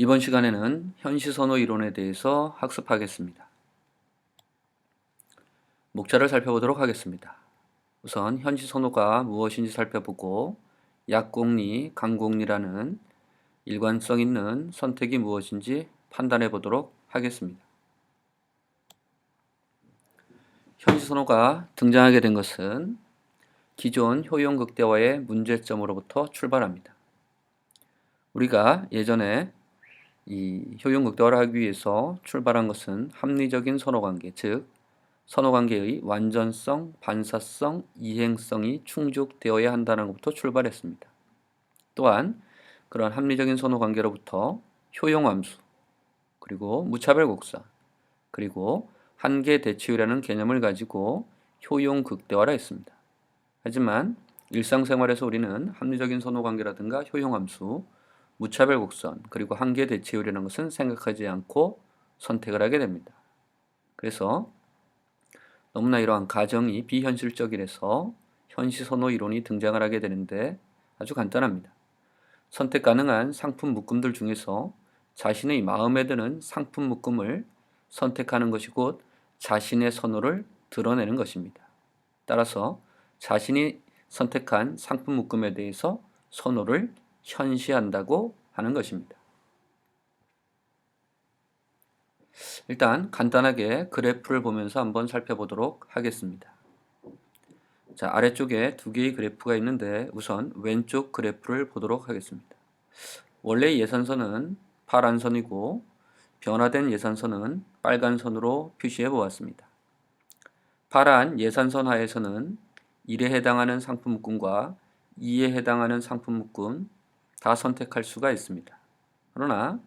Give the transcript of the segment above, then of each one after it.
이번 시간에는 현시선호 이론에 대해서 학습하겠습니다. 목차를 살펴보도록 하겠습니다. 우선 현시선호가 무엇인지 살펴보고 약공리, 강공리라는 일관성 있는 선택이 무엇인지 판단해 보도록 하겠습니다. 현시선호가 등장하게 된 것은 기존 효용극대화의 문제점으로부터 출발합니다. 우리가 예전에 이 효용극대화를 하기 위해서 출발한 것은 합리적인 선호관계, 즉 선호관계의 완전성, 반사성, 이행성이 충족되어야 한다는 것부터 출발했습니다. 또한 그런 합리적인 선호관계로부터 효용함수, 그리고 무차별곡선, 그리고 한계대치율이라는 개념을 가지고 효용극대화를 했습니다. 하지만 일상생활에서 우리는 합리적인 선호관계라든가 효용함수, 무차별곡선, 그리고 한계대치율이라는 것은 생각하지 않고 선택을 하게 됩니다. 그래서 너무나 이러한 가정이 비현실적이라서 현시선호 이론이 등장을 하게 되는데 아주 간단합니다. 선택 가능한 상품 묶음들 중에서 자신의 마음에 드는 상품 묶음을 선택하는 것이 곧 자신의 선호를 드러내는 것입니다. 따라서 자신이 선택한 상품 묶음에 대해서 선호를 현시한다고 하는 것입니다. 일단 간단하게 그래프를 보면서 한번 살펴보도록 하겠습니다. 자, 아래쪽에 두 개의 그래프가 있는데 우선 왼쪽 그래프를 보도록 하겠습니다. 원래 예산선은 파란 선이고 변화된 예산선은 빨간 선으로 표시해 보았습니다. 파란 예산선 하에서는 1에 해당하는 상품 묶음과 2에 해당하는 상품 묶음 다 선택할 수가 있습니다. 그러나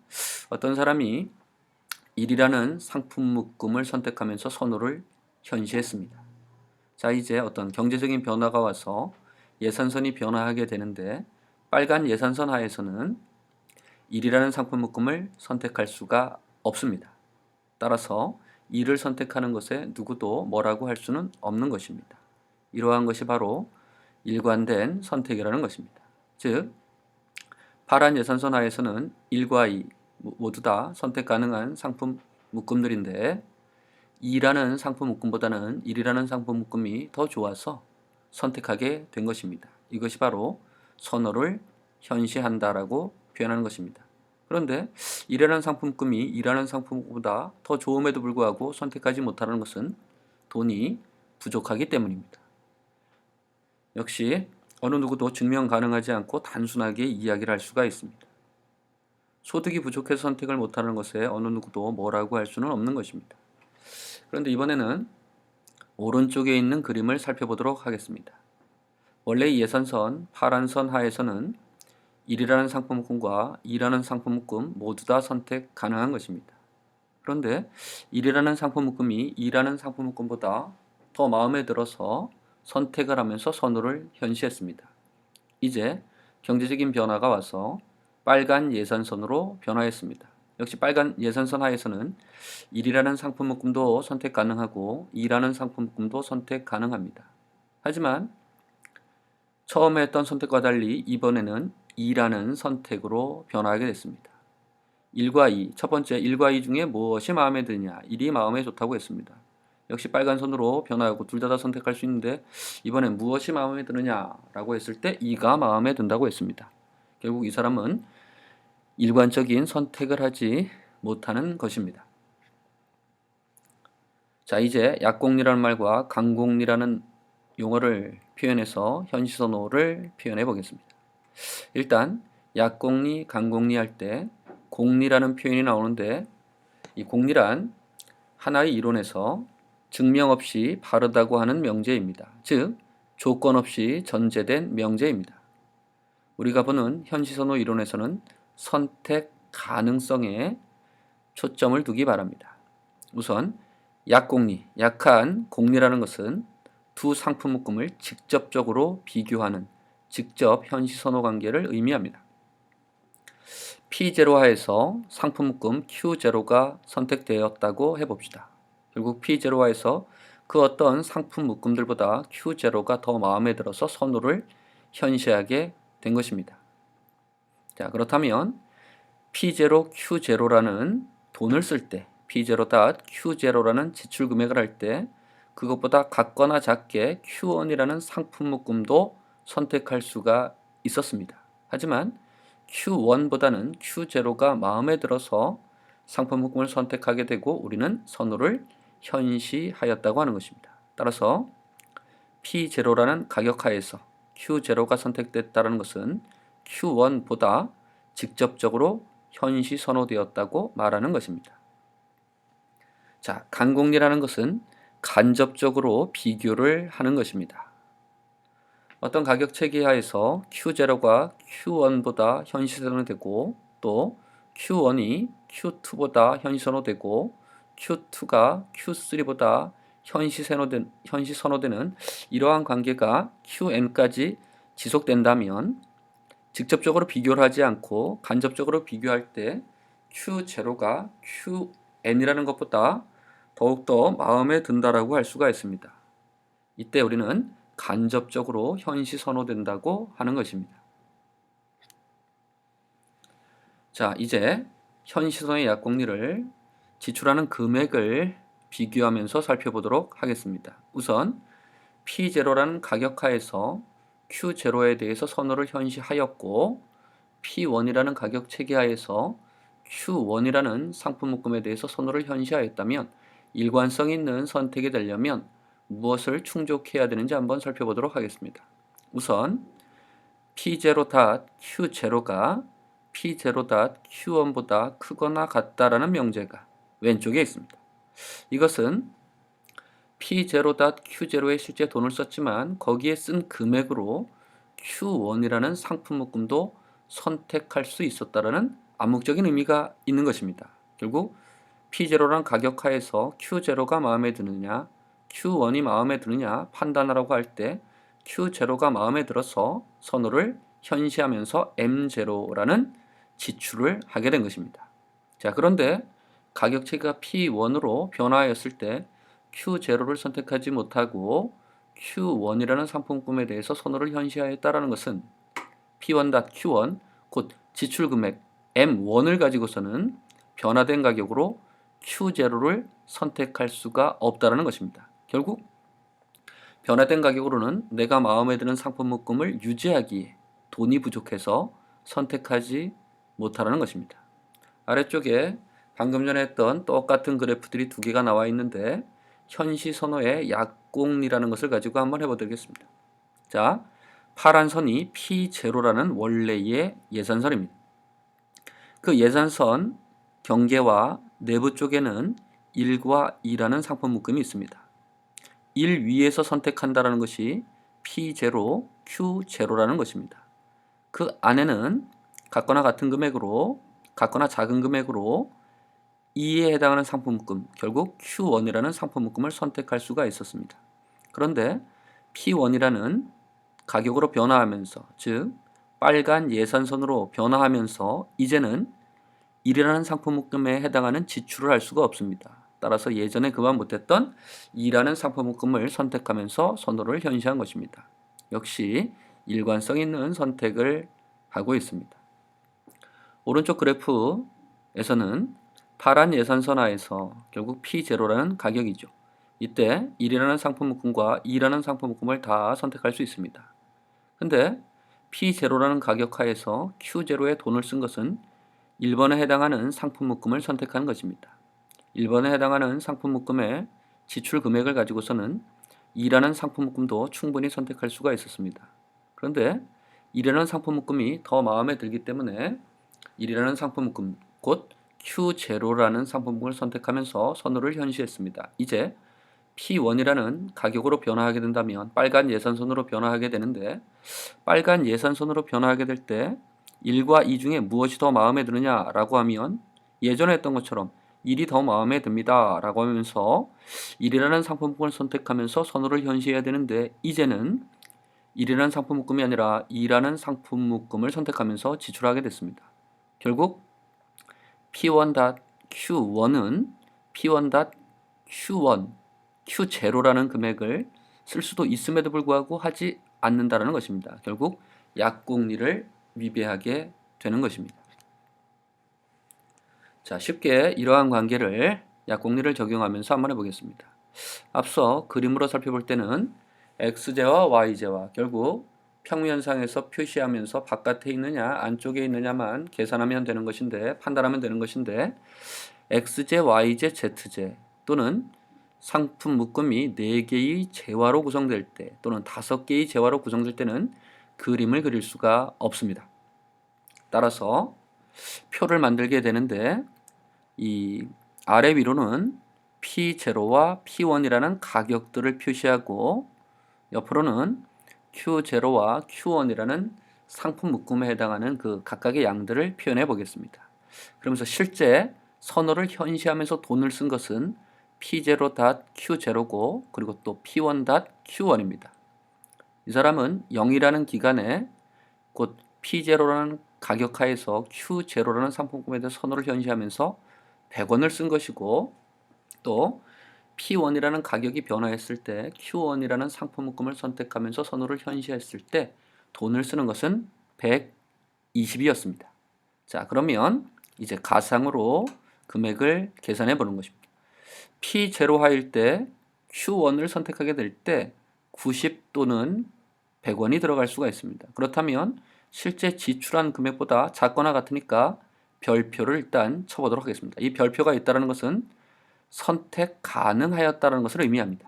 어떤 사람이 1이라는 상품 묶음을 선택하면서 선호를 현시했습니다. 자, 이제 어떤 경제적인 변화가 와서 예산선이 변화하게 되는데 빨간 예산선 하에서는 1이라는 상품 묶음을 선택할 수가 없습니다. 따라서 2를 선택하는 것에 누구도 뭐라고 할 수는 없는 것입니다. 이러한 것이 바로 일관된 선택이라는 것입니다. 즉, 파란 예산선 하에서는 1과 2 모두 다 선택 가능한 상품 묶음들인데 2라는 상품 묶음보다는 1이라는 상품 묶음이 더 좋아서 선택하게 된 것입니다. 이것이 바로 선호를 현시한다라고 표현하는 것입니다. 그런데 1이라는 상품 묶음이 2라는 상품 묶음보다 더 좋음에도 불구하고 선택하지 못하는 것은 돈이 부족하기 때문입니다. 역시 어느 누구도 증명 가능하지 않고 단순하게 이야기를 할 수가 있습니다. 소득이 부족해서 선택을 못하는 것에 어느 누구도 뭐라고 할 수는 없는 것입니다. 그런데 이번에는 오른쪽에 있는 그림을 살펴보도록 하겠습니다. 원래 이 예산선 파란 선 하에서는 1이라는 상품 묶음과 2라는 상품 묶음 모두 다 선택 가능한 것입니다. 그런데 1이라는 상품 묶음이 2라는 상품 묶음보다 더 마음에 들어서 선택을 하면서 선호를 현시했습니다. 이제 경제적인 변화가 와서 빨간 예산선으로 변화했습니다. 역시 빨간 예산선 하에서는 1이라는 상품 묶음도 선택 가능하고 2라는 상품 묶음도 선택 가능합니다. 하지만 처음에 했던 선택과 달리 이번에는 2라는 선택으로 변화하게 됐습니다. 1과 2, 첫 번째 1과 2 중에 무엇이 마음에 드냐? 1이 마음에 좋다고 했습니다. 역시 빨간 선으로 변화하고 둘 다 선택할 수 있는데 이번엔 무엇이 마음에 드느냐라고 했을 때 2가 마음에 든다고 했습니다. 결국 이 사람은 일관적인 선택을 하지 못하는 것입니다. 자, 이제 약공리라는 말과 강공리라는 용어를 표현해서 현시선호를 표현해 보겠습니다. 일단 약공리, 강공리 할 때 공리라는 표현이 나오는데 이 공리란 하나의 이론에서 증명 없이 바르다고 하는 명제입니다. 즉, 조건 없이 전제된 명제입니다. 우리가 보는 현시선호 이론에서는 선택 가능성에 초점을 두기 바랍니다. 우선 약공리, 약한 공리라는 것은 두 상품 묶음을 직접적으로 비교하는 직접 현시선호 관계를 의미합니다. P0 하에서 상품 묶음 Q0가 선택되었다고 해봅시다. 결국 P0 하에서 그 어떤 상품 묶음들보다 Q0가 더 마음에 들어서 선호를 현시하게 된 것입니다. 자, 그렇다면 P0, Q0라는 돈을 쓸 때, P0.Q0라는 지출 금액을 할 때 그것보다 같거나 작게 Q1이라는 상품 묶음도 선택할 수가 있었습니다. 하지만 Q1보다는 Q0가 마음에 들어서 상품 묶음을 선택하게 되고 우리는 선호를 현시하였다고 하는 것입니다. 따라서 P0라는 가격하에서 Q0가 선택됐다는 것은 Q1보다 직접적으로 현시 선호되었다고 말하는 것입니다. 자, 간공리라는 것은 간접적으로 비교를 하는 것입니다. 어떤 가격 체계 하에서 Q0가 Q1보다 현시 선호되고 또 Q1이 Q2보다 현시 선호되고 Q2가 Q3보다 현시 선호되는 이러한 관계가 QN까지 지속된다면 직접적으로 비교를 하지 않고 간접적으로 비교할 때 Q0가 QN이라는 것보다 더욱더 마음에 든다라고 할 수가 있습니다. 이때 우리는 간접적으로 현시 선호된다고 하는 것입니다. 자, 이제 현시선의 약공리를 지출하는 금액을 비교하면서 살펴보도록 하겠습니다. 우선 P0라는 가격하에서 Q0에 대해서 선호를 현시하였고 P1이라는 가격 체계하에서 Q1이라는 상품 묶음에 대해서 선호를 현시하였다면 일관성 있는 선택이 되려면 무엇을 충족해야 되는지 한번 살펴보도록 하겠습니다. 우선 P0.Q0가 P0.Q1보다 크거나 같다라는 명제가 왼쪽에 있습니다. 이것은 P0.Q0에 실제 돈을 썼지만 거기에 쓴 금액으로 Q1이라는 상품 묶음도 선택할 수 있었다라는 암묵적인 의미가 있는 것입니다. 결국 P0라는 가격하에서 Q0가 마음에 드느냐 Q1이 마음에 드느냐 판단하라고 할 때 Q0가 마음에 들어서 선호를 현시하면서 M0라는 지출을 하게 된 것입니다. 자, 그런데 가격 체계가 P1으로 변화하였을 때 Q0를 선택하지 못하고 Q1이라는 상품금에 대해서 선호를 현시하였다는 것은 P1.Q1 곧 지출 금액 M1을 가지고서는 변화된 가격으로 Q0를 선택할 수가 없다는 것입니다. 결국 변화된 가격으로는 내가 마음에 드는 상품 묶음을 유지하기에 돈이 부족해서 선택하지 못하라는 것입니다. 아래쪽에 방금 전에 했던 똑같은 그래프들이 두 개가 나와 있는데 현시 선호의 약공리라는 것을 가지고 한번 해보겠습니다. 자, 파란 선이 P0라는 원래의 예산선입니다. 그 예산선 경계와 내부 쪽에는 1과 2라는 상품 묶음이 있습니다. 1 위에서 선택한다는 것이 P0, Q0라는 것입니다. 그 안에는 같거나 같은 금액으로 같거나 작은 금액으로 2에 해당하는 상품 묶음, 결국 Q1이라는 상품 묶음을 선택할 수가 있었습니다. 그런데 P1이라는 가격으로 변화하면서, 즉 빨간 예산선으로 변화하면서 이제는 1이라는 상품 묶음에 해당하는 지출을 할 수가 없습니다. 따라서 예전에 그만 못했던 2라는 상품 묶음을 선택하면서 선호를 현시한 것입니다. 역시 일관성 있는 선택을 하고 있습니다. 오른쪽 그래프에서는 파란 예산선 하에서 결국 P0라는 가격이죠. 이때 1이라는 상품 묶음과 2라는 상품 묶음을 다 선택할 수 있습니다. 근데 P0라는 가격 하에서 Q0에 돈을 쓴 것은 1번에 해당하는 상품 묶음을 선택한 것입니다. 1번에 해당하는 상품 묶음의 지출 금액을 가지고서는 2라는 상품 묶음도 충분히 선택할 수가 있었습니다. 그런데 1이라는 상품 묶음이 더 마음에 들기 때문에 1이라는 상품 묶음, 곧 Q0라는 상품 묶음을 선택하면서 선호를 현시했습니다. 이제 P1이라는 가격으로 변화하게 된다면 빨간 예산선으로 변화하게 되는데 빨간 예산선으로 변화하게 될 때 1과 2 중에 무엇이 더 마음에 드느냐라고 하면 예전에 했던 것처럼 1이 더 마음에 듭니다 라고 하면서 1이라는 상품 묶음을 선택하면서 선호를 현시해야 되는데 이제는 1이라는 상품 묶음이 아니라 2라는 상품 묶음을 선택하면서 지출하게 됐습니다. 결국 P1.Q1은 P1.Q1, Q0라는 금액을 쓸 수도 있음에도 불구하고 하지 않는다는 것입니다. 결국 약공리를 위배하게 되는 것입니다. 자, 쉽게 이러한 관계를 약공리를 적용하면서 한번 해보겠습니다. 앞서 그림으로 살펴볼 때는 x제와 y제와 결국 평면상에서 표시하면서 바깥에 있느냐 안쪽에 있느냐만 계산하면 되는 것인데 판단하면 되는 것인데 x제, y제, z제 또는 상품 묶음이 4개의 재화로 구성될 때 또는 5개의 재화로 구성될 때는 그림을 그릴 수가 없습니다. 따라서 표를 만들게 되는데 이 아래 위로는 P0와 P1이라는 가격들을 표시하고 옆으로는 Q0와 Q1이라는 상품 묶음에 해당하는 그 각각의 양들을 표현해 보겠습니다. 그러면서 실제 선호를 현시하면서 돈을 쓴 것은 P0.Q0고 그리고 또 P1.Q1입니다. 이 사람은 0이라는 기간에 곧 P0라는 가격하에서 Q0라는 상품권에 대해 선호를 현시하면서 100원을 쓴 것이고 또 P1이라는 가격이 변화했을 때 Q1이라는 상품 묶음을 선택하면서 선호를 현시했을 때 돈을 쓰는 것은 120이었습니다. 자, 그러면 이제 가상으로 금액을 계산해 보는 것입니다. P0화일 때 Q1을 선택하게 될 때 90 또는 100원이 들어갈 수가 있습니다. 그렇다면 실제 지출한 금액보다 작거나 같으니까 별표를 일단 쳐보도록 하겠습니다. 이 별표가 있다는 것은 선택 가능하였다는 것을 의미합니다.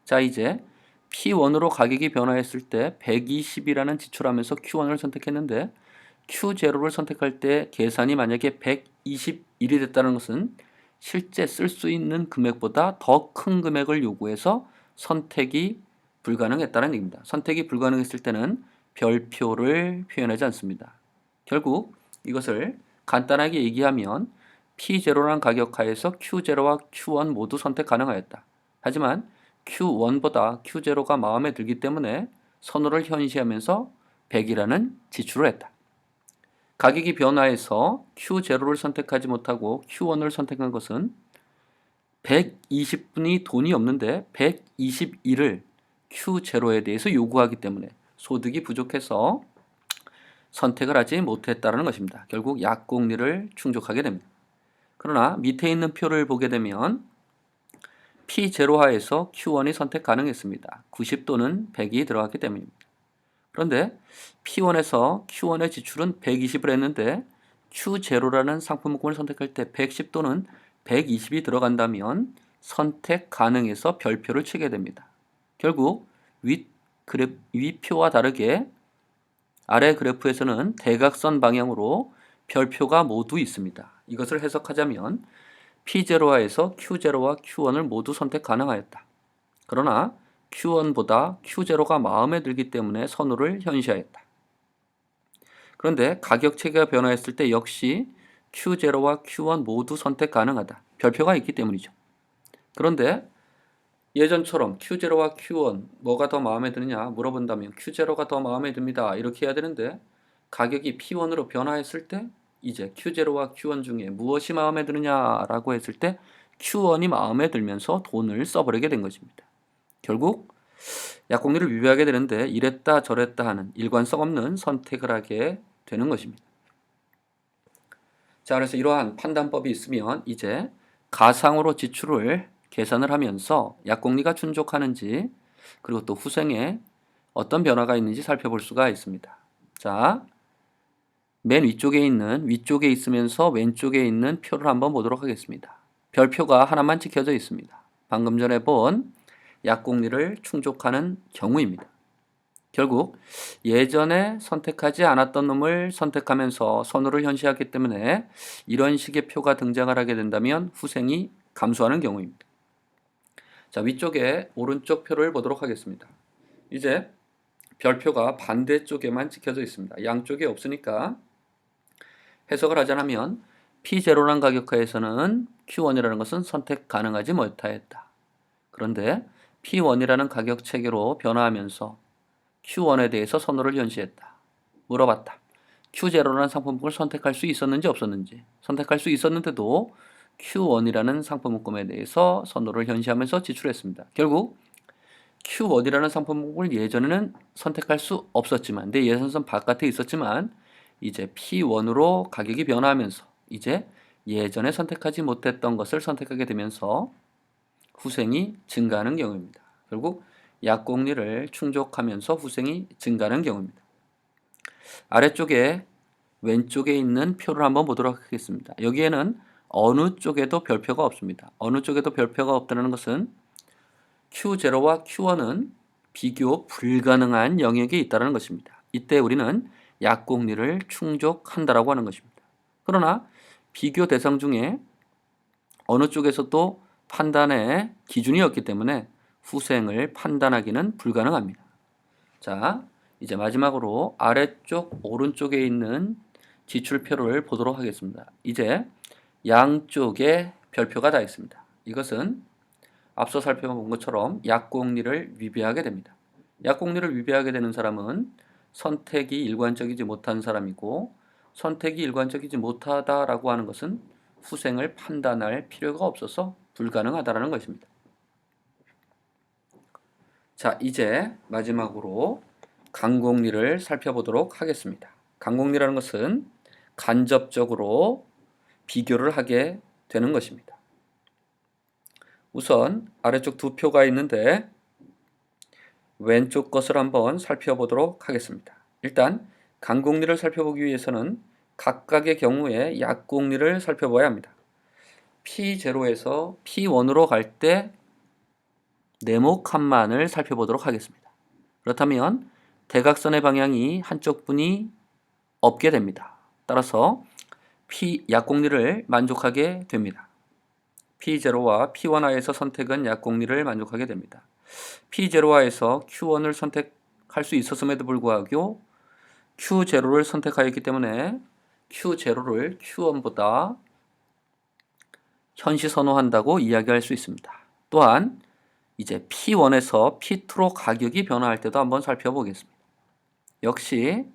자, 이제 P1으로 가격이 변화했을 때 120이라는 지출하면서 Q1을 선택했는데 Q0를 선택할 때 계산이 만약에 121이 됐다는 것은 실제 쓸 수 있는 금액보다 더 큰 금액을 요구해서 선택이 불가능했다는 얘기입니다. 선택이 불가능했을 때는 별표를 표현하지 않습니다. 결국 이것을 간단하게 얘기하면 P0라는 가격하에서 Q0와 Q1 모두 선택 가능하였다. 하지만 Q1보다 Q0가 마음에 들기 때문에 선호를 현시하면서 100이라는 지출을 했다. 가격이 변화해서 Q0를 선택하지 못하고 Q1을 선택한 것은 120분이 돈이 없는데 121을 Q0에 대해서 요구하기 때문에 소득이 부족해서 선택을 하지 못했다는 것입니다. 결국 약공리를 충족하게 됩니다. 그러나 밑에 있는 표를 보게 되면 P0하에서 Q1이 선택 가능했습니다. 90 또는 100이 들어갔기 때문입니다. 그런데 P1에서 Q1의 지출은 120을 했는데 Q0라는 상품 묶음을 선택할 때 110 또는 120이 들어간다면 선택 가능해서 별표를 치게 됩니다. 결국 위표와 다르게 아래 그래프에서는 대각선 방향으로 별표가 모두 있습니다. 이것을 해석하자면 P0화에서 Q0와 Q1을 모두 선택 가능하였다. 그러나 Q1보다 Q0가 마음에 들기 때문에 선호를 현시하였다. 그런데 가격 체계가 변화했을 때 역시 Q0와 Q1 모두 선택 가능하다. 별표가 있기 때문이죠. 그런데 예전처럼 Q0와 Q1 뭐가 더 마음에 드느냐 물어본다면 Q0가 더 마음에 듭니다. 이렇게 해야 되는데 가격이 P1으로 변화했을 때 이제 Q0와 Q1 중에 무엇이 마음에 드느냐라고 했을 때 Q1이 마음에 들면서 돈을 써버리게 된 것입니다. 결국 약공리를 위배하게 되는데 이랬다 저랬다 하는 일관성 없는 선택을 하게 되는 것입니다. 자, 그래서 이러한 판단법이 있으면 이제 가상으로 지출을 계산을 하면서 약공리가 충족하는지 그리고 또 후생에 어떤 변화가 있는지 살펴볼 수가 있습니다. 자, 맨 위쪽에 있으면서 왼쪽에 있는 표를 한번 보도록 하겠습니다. 별표가 하나만 찍혀져 있습니다. 방금 전에 본 약공리를 충족하는 경우입니다. 결국 예전에 선택하지 않았던 놈을 선택하면서 선호를 현시하기 때문에 이런 식의 표가 등장을 하게 된다면 후생이 감소하는 경우입니다. 자, 위쪽에 오른쪽 표를 보도록 하겠습니다. 이제 별표가 반대쪽에만 찍혀져 있습니다. 양쪽에 없으니까 해석을 하자면 P0란 가격하에서는 Q1이라는 것은 선택 가능하지 못하였다. 그런데 P1이라는 가격 체계로 변화하면서 Q1에 대해서 선호를 현시했다. 물어봤다. Q0라는 상품목을 선택할 수 있었는지 없었는지. 선택할 수 있었는데도 Q1이라는 상품 묶음에 대해서 선호를 현시하면서 지출했습니다. 결국 Q1이라는 상품목을 예전에는 선택할 수 없었지만 내 예산선 바깥에 있었지만 이제 P1으로 가격이 변화하면서 이제 예전에 선택하지 못했던 것을 선택하게 되면서 후생이 증가하는 경우입니다. 결국 약공리를 충족하면서 후생이 증가하는 경우입니다. 아래쪽에 왼쪽에 있는 표를 한번 보도록 하겠습니다. 여기에는 어느 쪽에도 별표가 없습니다. 어느 쪽에도 별표가 없다는 것은 Q0와 Q1은 비교 불가능한 영역에 있다는 것입니다. 이때 우리는 약공리를 충족한다라고 하는 것입니다. 그러나 비교 대상 중에 어느 쪽에서도 판단의 기준이 없기 때문에 후생을 판단하기는 불가능합니다. 자, 이제 마지막으로 아래쪽 오른쪽에 있는 지출표를 보도록 하겠습니다. 이제 양쪽에 별표가 다 있습니다. 이것은 앞서 살펴본 것처럼 약공리를 위배하게 됩니다. 약공리를 위배하게 되는 사람은 선택이 일관적이지 못한 사람이고, 선택이 일관적이지 못하다라고 하는 것은 후생을 판단할 필요가 없어서 불가능하다라는 것입니다. 자, 이제 마지막으로 강공리를 살펴보도록 하겠습니다. 강공리라는 것은 간접적으로 비교를 하게 되는 것입니다. 우선 아래쪽 두 표가 있는데 왼쪽 것을 한번 살펴보도록 하겠습니다. 일단 강공리를 살펴보기 위해서는 각각의 경우에 약공리를 살펴봐야 합니다. P0에서 P1으로 갈 때 네모칸만을 살펴보도록 하겠습니다. 그렇다면 대각선의 방향이 한쪽 분이 없게 됩니다. 따라서 약공리를 만족하게 됩니다. P0와 P1하에서 선택은 약공리를 만족하게 됩니다. P0하에서 Q1을 선택할 수 있었음에도 불구하고 Q0를 선택하였기 때문에 Q0를 Q1보다 현시 선호한다고 이야기할 수 있습니다. 또한 이제 P1에서 P2로 가격이 변화할 때도 한번 살펴보겠습니다. 역시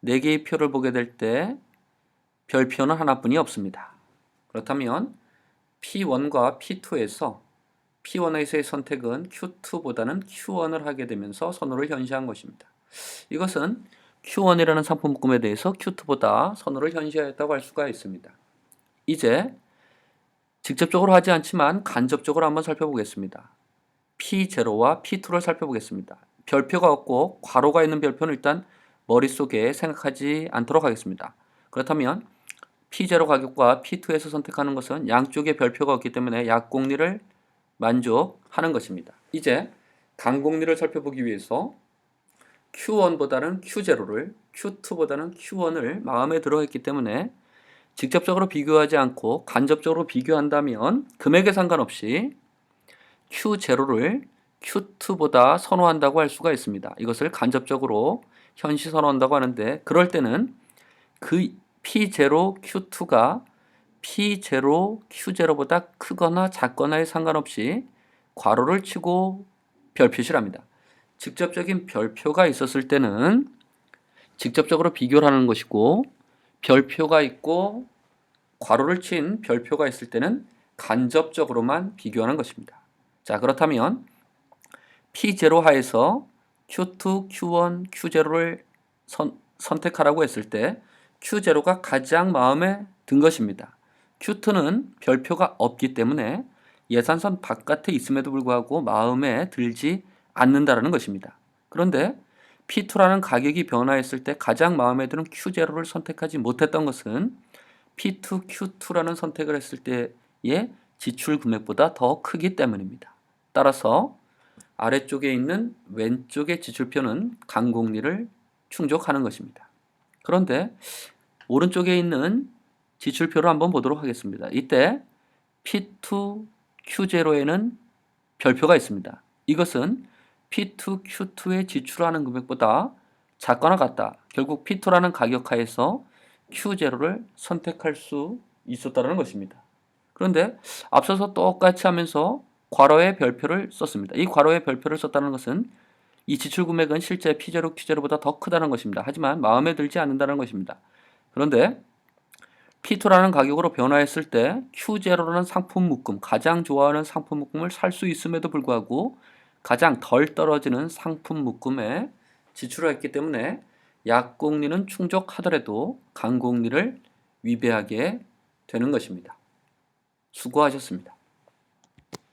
4개의 표를 보게 될 때 별표는 하나뿐이 없습니다. 그렇다면 P1과 P2에서 P1에서의 선택은 Q2보다는 Q1을 하게 되면서 선호를 현시한 것입니다. 이것은 Q1이라는 상품 묶음에 대해서 Q2보다 선호를 현시하였다고 할 수가 있습니다. 이제 직접적으로 하지 않지만 간접적으로 한번 살펴보겠습니다. P0와 P2를 살펴보겠습니다. 별표가 없고 괄호가 있는 별표는 일단 머릿속에 생각하지 않도록 하겠습니다. 그렇다면 P0 가격과 P2에서 선택하는 것은 양쪽에 별표가 없기 때문에 약공리를 만족하는 것입니다. 이제 강공리를 살펴보기 위해서 Q1보다는 Q0를, Q2보다는 Q1을 마음에 들어 했기 때문에 직접적으로 비교하지 않고 간접적으로 비교한다면 금액에 상관없이 Q0를 Q2보다 선호한다고 할 수가 있습니다. 이것을 간접적으로 현시 선호한다고 하는데, 그럴 때는 그 P0 Q2가 P0 Q0보다 크거나 작거나에 상관없이 괄호를 치고 별표시를 합니다. 직접적인 별표가 있었을 때는 직접적으로 비교를 하는 것이고, 별표가 있고 괄호를 친 별표가 있을 때는 간접적으로만 비교하는 것입니다. 자, 그렇다면 P0 하에서 Q2, Q1, Q0를 선택하라고 했을 때 Q0가 가장 마음에 든 것입니다. Q2는 별표가 없기 때문에 예산선 바깥에 있음에도 불구하고 마음에 들지 않는다는 것입니다. 그런데 P2라는 가격이 변화했을 때 가장 마음에 드는 Q0를 선택하지 못했던 것은 P2, Q2라는 선택을 했을 때의 지출 금액보다 더 크기 때문입니다. 따라서 아래쪽에 있는 왼쪽의 지출표는 강공리를 충족하는 것입니다. 그런데 오른쪽에 있는 지출표를 한번 보도록 하겠습니다. 이때 P2, Q0에는 별표가 있습니다. 이것은 P2, Q2에 지출하는 금액보다 작거나 같다. 결국 P2라는 가격하에서 Q0를 선택할 수 있었다는 것입니다. 그런데 앞서서 똑같이 하면서 괄호에 별표를 썼습니다. 이 괄호에 별표를 썼다는 것은 이 지출 금액은 실제 P0, Q0보다 더 크다는 것입니다. 하지만 마음에 들지 않는다는 것입니다. 그런데 P2라는 가격으로 변화했을 때 Q0라는 상품 묶음, 가장 좋아하는 상품 묶음을 살 수 있음에도 불구하고 가장 덜 떨어지는 상품 묶음에 지출을 했기 때문에 약공리는 충족하더라도 강공리를 위배하게 되는 것입니다. 수고하셨습니다.